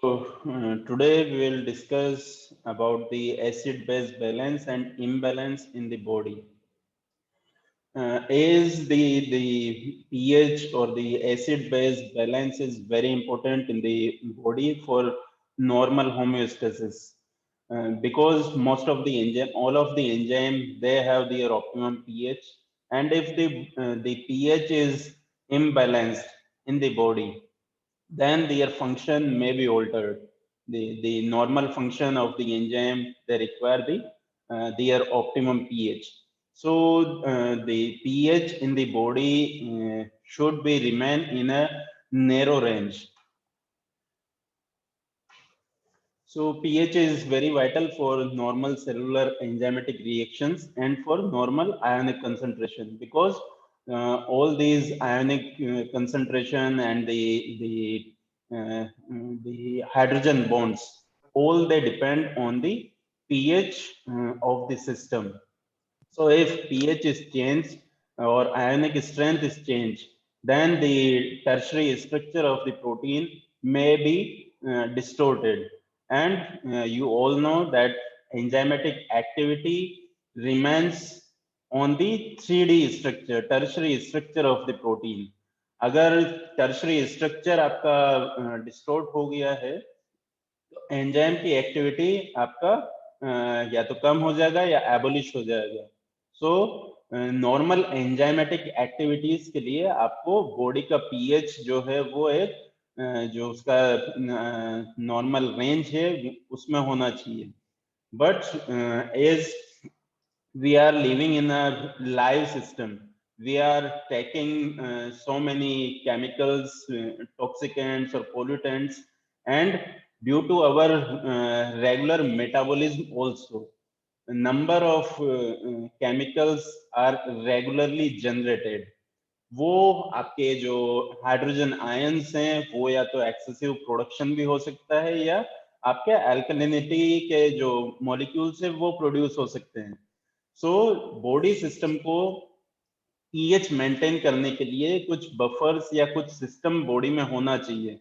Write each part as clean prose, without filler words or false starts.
Today we will discuss about the acid-base balance and imbalance in the body. Is the pH or the acid-base balance is very important in the body for normal homeostasis, because most of the enzyme, all of the enzyme, they have their optimum pH, and if the pH is imbalanced in the body, then their function may be altered. The normal function of the enzyme, they require their optimum pH. So the pH in the body should be remain in a narrow range. So pH is very vital for normal cellular enzymatic reactions and for normal ionic concentration, because all these ionic concentration and the hydrogen bonds, all they depend on the pH of the system. So if pH is changed or ionic strength is changed, then the tertiary structure of the protein may be distorted. And you all know that enzymatic activity remains on the 3D structure, tertiary structure of the protein. अगर tertiary structure आपका distort हो गया है, तो enzyme की activity आपका या तो कम हो जाएगा या एबोलिश हो जाएगा. सो नॉर्मल एंजाइमेटिक एक्टिविटीज के लिए आपको बॉडी का पीएच जो है वो एक जो उसका नॉर्मल रेंज है उसमें होना चाहिए. But as we are living in a live system, we are taking so many chemicals, toxicants or pollutants, and due to our regular metabolism also, a number of chemicals are regularly generated. वो आपके जो hydrogen ions हैं वो या तो excessive production भी हो सकता है या आपके अल्कलिनिटी के जो मॉलिक्यूल्स है वो प्रोड्यूस हो सकते हैं. सो बॉडी सिस्टम को पीएच मेंटेन करने के लिए कुछ बफर्स या कुछ सिस्टम बॉडी में होना चाहिए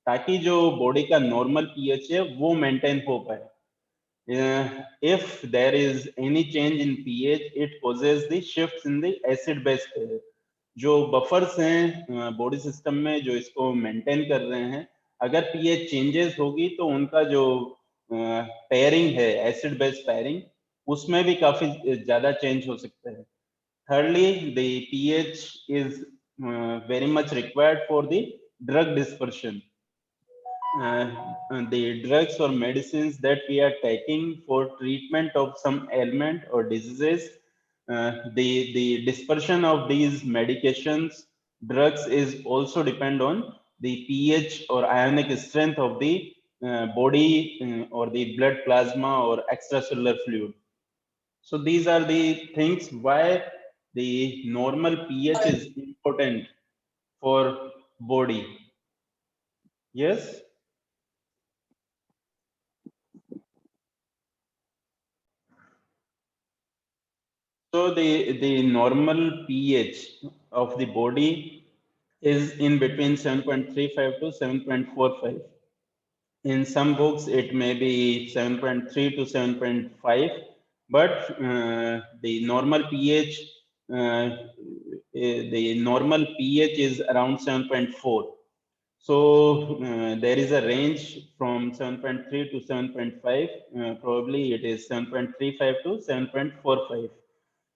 ताकि जो बॉडी का नॉर्मल पीएच है वो मेंटेन हो पाए. If there is any change in pH, it causes the shifts in the acid base pair. जो बफर्स हैं बॉडी सिस्टम में जो इसको मेंटेन कर रहे हैं, अगर पीएच चेंजेस होगी तो उनका जो पेयरिंग है, एसिड बेस पेयरिंग, उसमें भी काफी ज्यादा चेंज हो सकता है. Thirdly, the pH is very much required for the drug dispersion. The drugs or medicines that we are taking for treatment of some ailment or diseases, the dispersion of these medications, drugs is also depend on the pH or ionic strength of the body or the blood plasma or extracellular fluid. So these are the things why the normal pH is important for body. Yes. So the normal pH of the body is in between 7.35 to 7.45. In some books, it may be 7.3 to 7.5, but the normal pH, the normal pH is around 7.4. So there is a range from 7.3 to 7.5. Probably it is 7.35 to 7.45.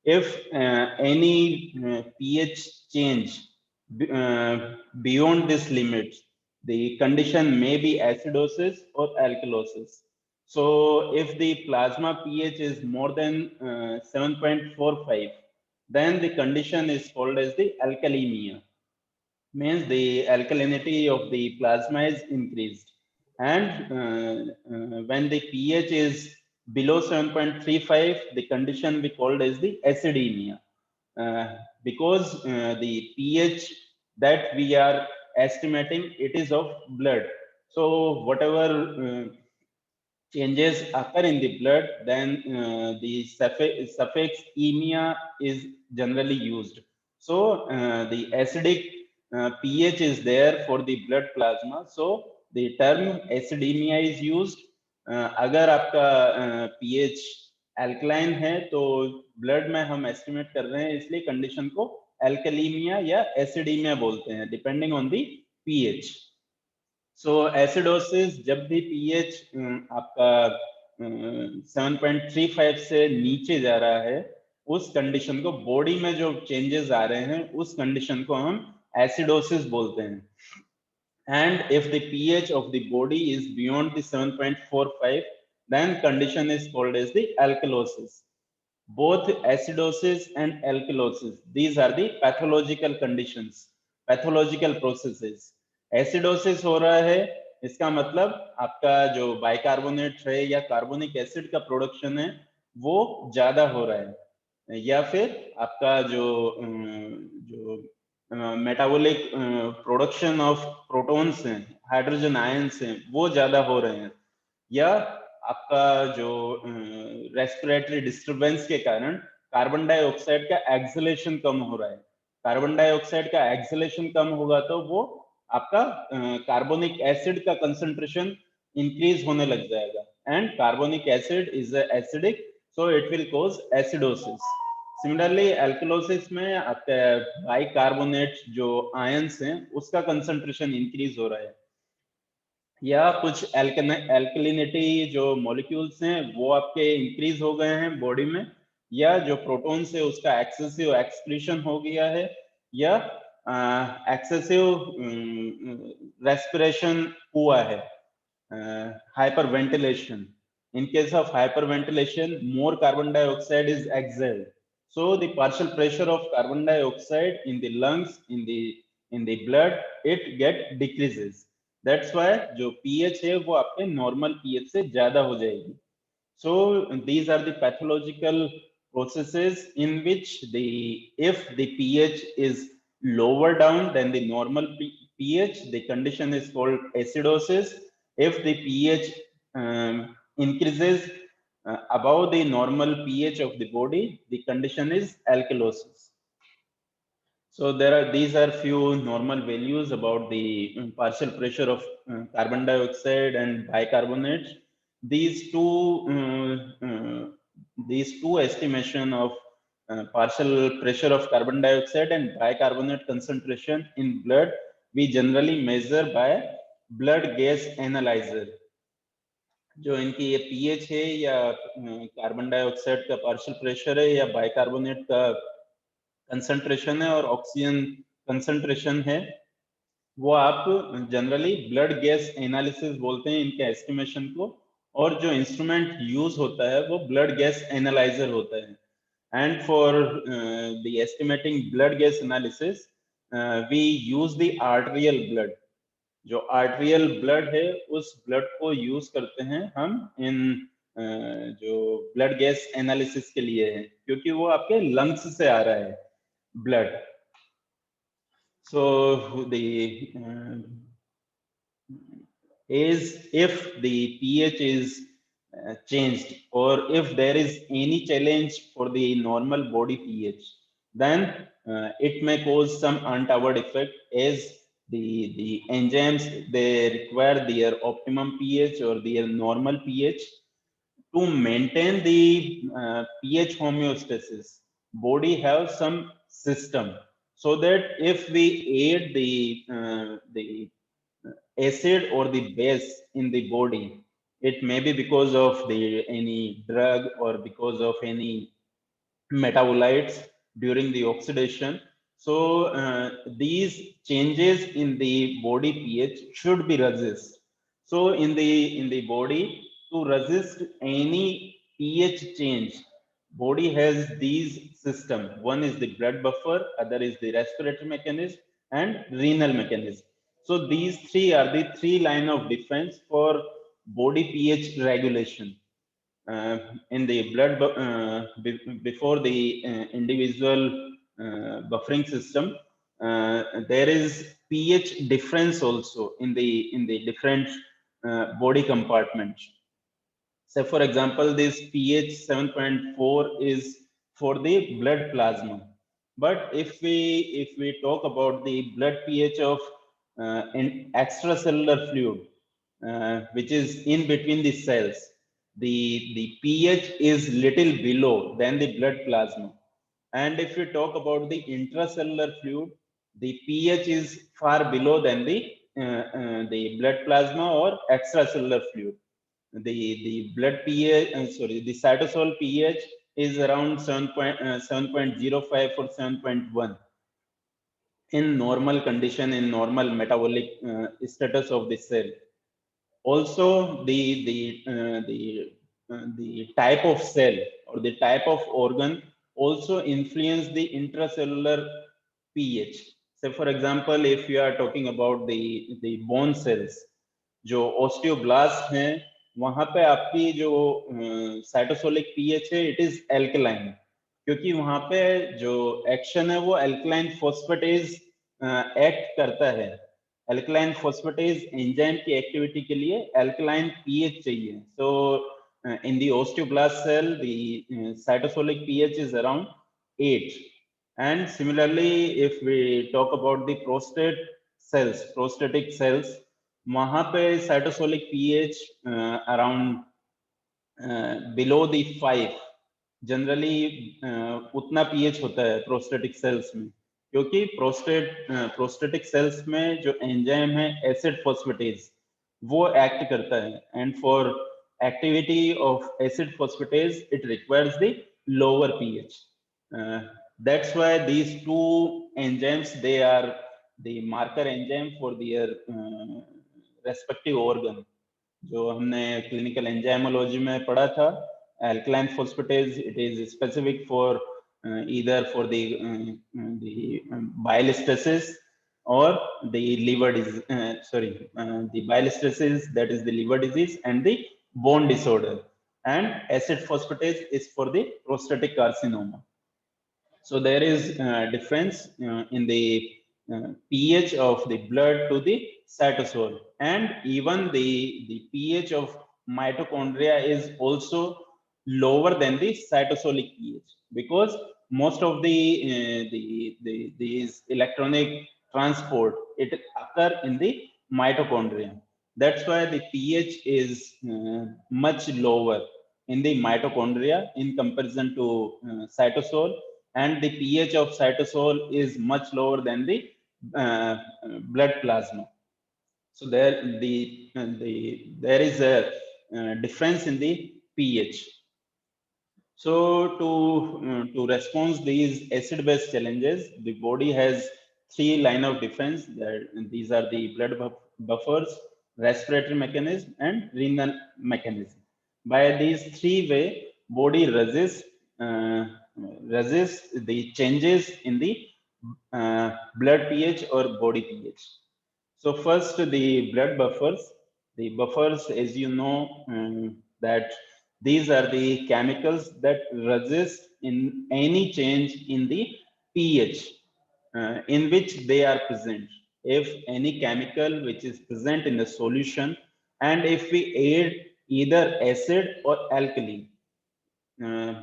If any pH change beyond this limit, the condition may be acidosis or alkalosis. So if the plasma pH is more than 7.45, then the condition is called as the alkalemia. Means the alkalinity of the plasma is increased. And when the pH is below 7.35, the condition we called as the acidemia, because the pH that we are estimating, it is of blood. So whatever changes occur in the blood, then the suffix emia is generally used. So the acidic pH is there for the blood plasma. So the term acidemia is used. अगर आपका pH alkaline है तो blood में हम estimate कर रहे हैं, इसलिए condition को alkalemia या acidemia बोलते हैं, depending on the pH. So acidosis जब भी pH आपका 7.35 से नीचे जा रहा है, उस कंडीशन को, बॉडी में जो चेंजेस आ रहे हैं उस कंडीशन को हम एसिडोसिस बोलते हैं. And if the pH of the body is beyond the 7.45, then condition is called as the alkalosis. Both acidosis and alkalosis, these are the pathological conditions, pathological processes. Acidosis हो रहा है, इसका मतलब आपका जो बाइकार्बोनेट है या कार्बोनिक एसिड का प्रोडक्शन है वो ज्यादा हो रहा है, या फिर आपका जो मेटाबॉलिक प्रोडक्शन ऑफ प्रोटॉन्स हैं, हाइड्रोजन आयंस हैं, वो ज्यादा हो रहे हैं, या आपका जो रेस्पिरेटरी डिस्टरबेंस के कारण कार्बन डाइऑक्साइड का एक्सलेशन कम हो रहा है. कार्बन डाइऑक्साइड का एक्सलेशन कम होगा तो वो आपका कार्बोनिक एसिड का कंसंट्रेशन इंक्रीज होने लग जाएगा, and carbonic acid is acidic, so it will cause acidosis. Similarly alkalosis में आपका बाइकार्बोनेट जो आयंस हैं उसका कंसंट्रेशन इंक्रीज हो रहा है, या कुछ एल्कलिनिटी जो मॉलिक्यूल्स हैं वो आपके इंक्रीज हो गए हैं बॉडी में, या जो प्रोटॉन्स है उसका एक्सेसिव एक्सक्रीशन हो गया है, या एक्सेसिव रेस्पिरेशन हुआ है, hyperventilation. In case of hyperventilation, more carbon dioxide is exhaled. So the partial pressure of carbon dioxide in the lungs, in the blood, it get decreases. That's why जो pH है वो आपके normal pH से ज्यादा हो जाएगी. So these are the pathological processes in which if the pH is lower down than the normal pH, the condition is called acidosis. If the pH increases above the normal pH of the body, the condition is alkalosis. So these are few normal values about the partial pressure of carbon dioxide and bicarbonate. These two estimation of partial pressure of carbon dioxide and bicarbonate concentration in blood, we generally measure by blood gas analyzer. जो इनकी ये pH है या carbon dioxide का partial pressure है या bicarbonate का concentration है और ऑक्सीजन कंसंट्रेशन है, वो आप जनरली ब्लड गैस एनालिसिस बोलते हैं इनके एस्टिमेशन को, और जो इंस्ट्रूमेंट यूज होता है वो ब्लड गैस एनालाइजर होता है. And for the estimating blood gas analysis we use the arterial blood. जो आर्टेरियल ब्लड है उस ब्लड को यूज करते हैं हम इन जो ब्लड गैस एनालिसिस के लिए है, क्योंकि वो आपके लंग्स से आ रहा है blood. So if the pH is changed, or if there is any challenge for the normal body pH, then it may cause some untoward effect, as the enzymes, they require their optimum pH or their normal pH to maintain the pH homeostasis. Body have some system, so that if we add the acid or the base in the body, it may be because of any drug or because of any metabolites during the oxidation. So these changes in the body pH should be resist. So in the body, to resist any pH change, body has these system. One is the blood buffer, other is the respiratory mechanism, and renal mechanism. So these three are the three line of defense for body pH regulation. In the blood before the individual buffering system, there is pH difference also in the different body compartments. So for example, this pH 7.4 is for the blood plasma, but if we talk about the blood pH of in extracellular fluid, which is in between the cells, the pH is little below than the blood plasma. And if you talk about the intracellular fluid, the pH is far below than the blood plasma or extracellular fluid. The blood pH, the cytosol pH is around 7.05 or 7.1 in normal condition, in normal metabolic status of the cell. Also, the type of cell or the type of organ also influence the intracellular pH. So, for example, if you are talking about the bone cells, जो osteoblast हैं, वहां पे आपकी जो cytosolic pH है, it is alkaline, क्योंकि वहां पे जो एक्शन है वो एल्कलाइन फोस्फेटेज एक्ट करता है. एल्कलाइन फोस्फेटेज एंजाइम की एक्टिविटी के लिए एल्कलाइन पीएच चाहिए. So in the osteoblast cell the cytosolic pH is around 8. And similarly, if we talk about the prostatic cells, वहां पे cytosolic pH around below the 5 generally उतना pH होता है prostatic sales में, क्योंकि प्रोस्टेटिक सेल्स में जो एंजाइम है एसिड फोस्फेटेज वो एक्ट करता है. And for activity of acid phosphatase it requires the lower pH. That's why these two enzymes, they are the marker enzyme for their respective organ. जो हमने क्लिनिकल एंजाइमोलॉजी में पढ़ा था, alkaline phosphatase, it is specific for either for the bile stasis or the liver disease, the bile stasis, that is the liver disease, and the bone disorder. And acid phosphatase is for the prostatic carcinoma. So there is difference in the pH of the blood to the cytosol, and even the pH of mitochondria is also lower than the cytosolic pH, because most of these electronic transport, it occur in the mitochondria. That's why the pH is much lower in the mitochondria in comparison to cytosol, and the pH of cytosol is much lower than the blood plasma. So there is a difference in the pH. So to respond these acid-base challenges, the body has 3 line of defense. These are the blood buffers, respiratory mechanism, and renal mechanism. By these 3 way, body resists the changes in the blood pH or body pH. So first, the blood buffers. The buffers, as you know, that these are the chemicals that resist in any change in the pH in which they are present. If any chemical which is present in the solution, and if we add either acid or alkali,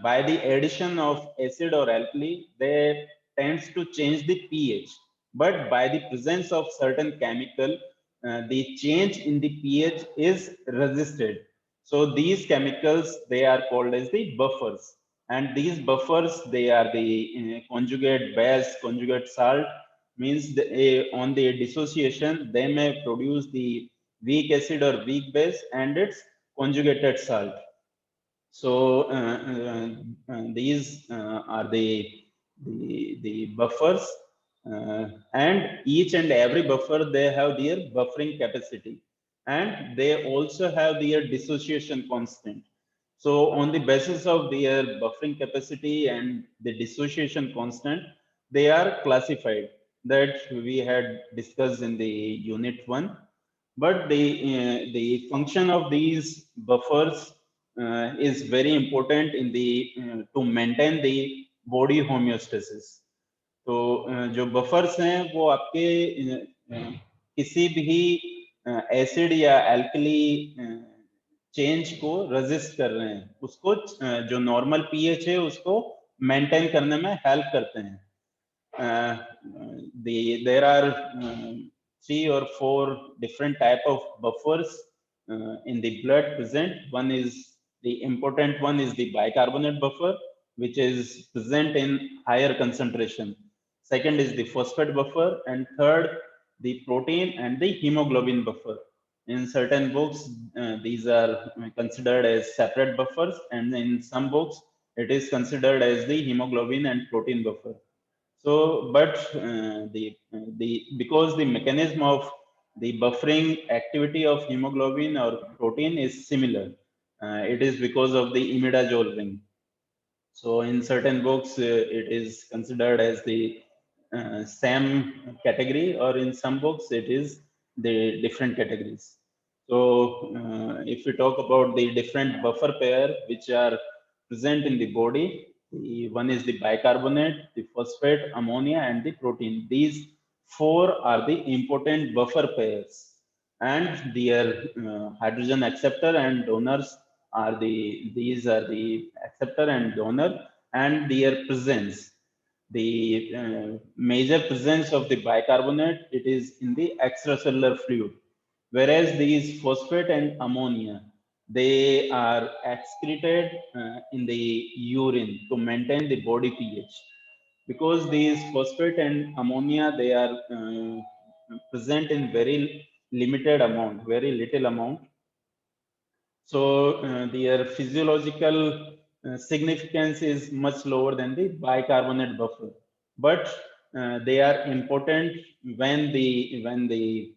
by the addition of acid or alkali, they tends to change the pH. But by the presence of certain chemical, the change in the pH is resisted. So these chemicals, they are called as the buffers. And these buffers, they are the conjugate base, conjugate salt, means on the dissociation, they may produce the weak acid or weak base and its conjugated salt. So these are the buffers, and each and every buffer, they have their buffering capacity, and they also have their dissociation constant. So on the basis of their buffering capacity and the dissociation constant, they are classified, that we had discussed in the unit 1. But the function of these buffers is very important in the to maintain the body homeostasis. तो जो buffers हैं वो आपके किसी भी acid या alkali change को resist कर रहे हैं, उसको जो नॉर्मल पीएच है उसको मेंटेन करने में हेल्प करते हैं. There are 3 or 4 different type of buffers in the blood present. One is the important one is the bicarbonate buffer, which is present in higher concentration. Second is the phosphate buffer, and third the protein and the hemoglobin buffer. In certain books, these are considered as separate buffers, and in some books it is considered as the hemoglobin and protein buffer. So, but the because the mechanism of the buffering activity of hemoglobin or protein is similar, it is because of the imidazole ring. So, in certain books, it is considered as the same category, or in some books, it is the different categories. So, if we talk about the different buffer pair which are present in the body, the one is the bicarbonate, the phosphate, ammonia, and the protein. These four are the important buffer pairs, and their hydrogen acceptor and donors are these are the acceptor and donor, and their presence. The major presence of the bicarbonate, it is in the extracellular fluid, whereas these phosphate and ammonia, they are excreted in the urine to maintain the body pH. Because these phosphate and ammonia, they are present in very limited amount, very little amount. So their physiological significance is much lower than the bicarbonate buffer, but they are important when the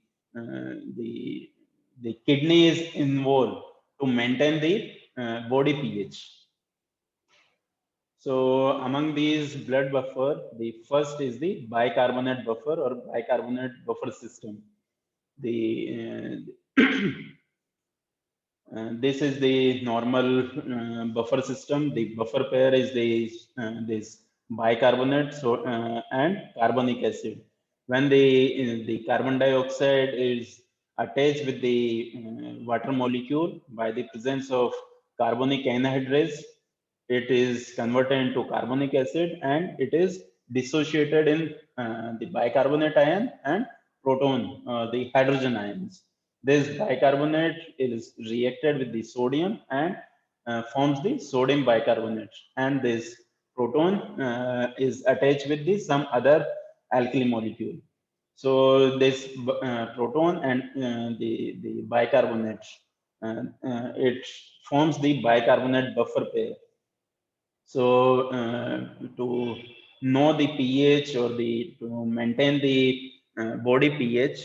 the kidney is involved to maintain the body pH. So among these blood buffer, the first is the bicarbonate buffer or bicarbonate buffer system. The this is the normal buffer system. The buffer pair is this bicarbonate and carbonic acid. When the carbon dioxide is attached with the water molecule by the presence of carbonic anhydrase, it is converted into carbonic acid, and it is dissociated in the bicarbonate ion and proton, the hydrogen ions. This bicarbonate is reacted with the sodium and forms the sodium bicarbonate, and this proton is attached with the some other alkali molecule. So this proton and the bicarbonate, it forms the bicarbonate buffer pair. So to know the pH or to maintain the body pH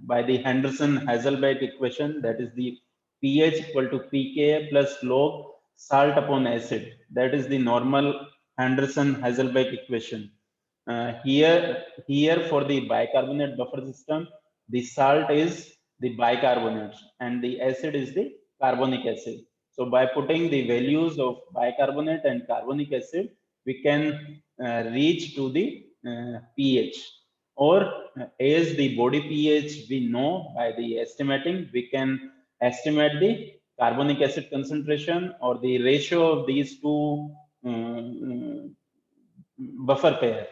by the Henderson-Hasselbalch equation, that is the pH equal to pK plus log salt upon acid. That is the normal Henderson-Hasselbalch equation. Here for the bicarbonate buffer system, the salt is the bicarbonate and the acid is the carbonic acid. So by putting the values of bicarbonate and carbonic acid, we can reach to the pH. Or as the body pH we know by the estimating, we can estimate the carbonic acid concentration or the ratio of these two buffer pair.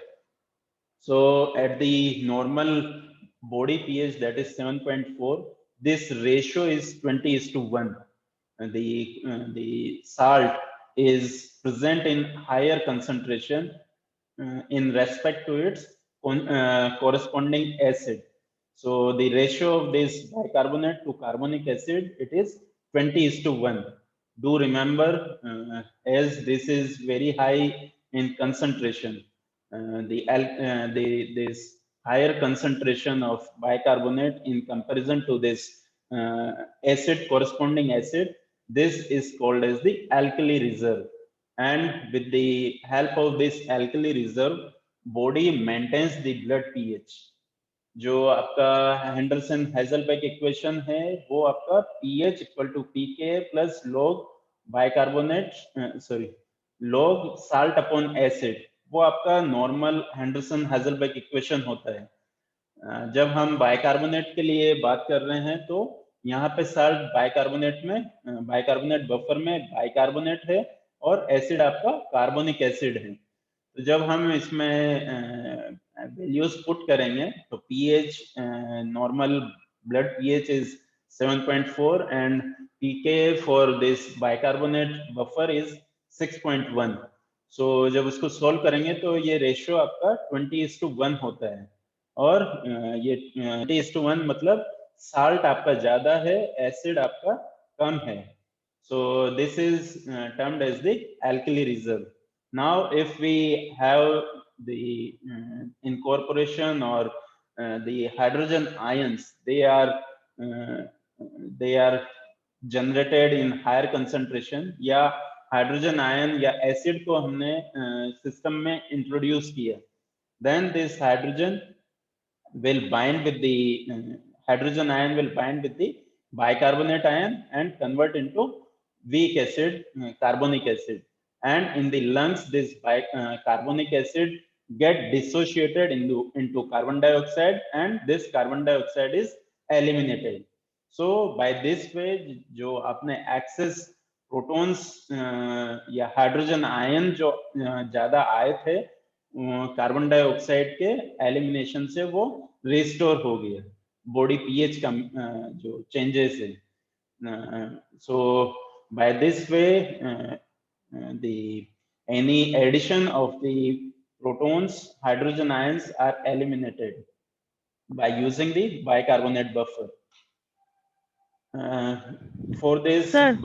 So at the normal body pH, that is 7.4, this ratio is 20:1. And the salt is present in higher concentration in respect to its corresponding acid. So the ratio of this bicarbonate to carbonic acid, it is 20:1. Do remember, as this is very high in concentration, this higher concentration of bicarbonate in comparison to this acid, corresponding acid, this is called as the alkali reserve. And with the help of this alkali reserve, body maintains the blood pH. जो आपका Henderson हैजलबैक equation है, वो आपका pH equal to pK plus log bicarbonate sorry log salt upon acid, वो आपका normal Henderson हैजलबैक equation होता है। जब हम बाइकार्बोनेट के लिए बात कर रहे हैं, तो यहाँ पे साल्ट बाइकार्बोनेट में, बाइकार्बोनेट बफर में बाइकार्बोनेट है और एसिड आपका कार्बोनिक एसिड है। तो जब हम इसमें वैल्यूज पुट करेंगे, तो pH normal blood pH is 7.4 and pKa for this bicarbonate buffer is 6.1. So जब उसको सॉल्व करेंगे तो ये रेशियो आपका 20:1 होता है, और ये 20:1 मतलब साल्ट आपका ज्यादा है, एसिड आपका कम है. So this is termed as the alkali reserve. Now if we have the incorporation or the hydrogen ions, they are generated in higher concentration, या हाइड्रोजन आयन या एसिड को हमने सिस्टम में इंट्रोड्यूस किया, then this hydrogen will bind with the hydrogen ion will bind with the bicarbonate ion and convert into weak acid, carbonic acid, and in the lungs this carbonic acid get dissociated into carbon dioxide, and this carbon dioxide is eliminated. So by this way जो आपने excess protons या hydrogen ion जो ज्यादा आए थे carbon dioxide के elimination से वो रिस्टोर हो गया, बॉडी पीएच का जो चेंजेस है. So by this way the any addition of the protons, hydrogen ions are eliminated by using the bicarbonate buffer. For this Sir.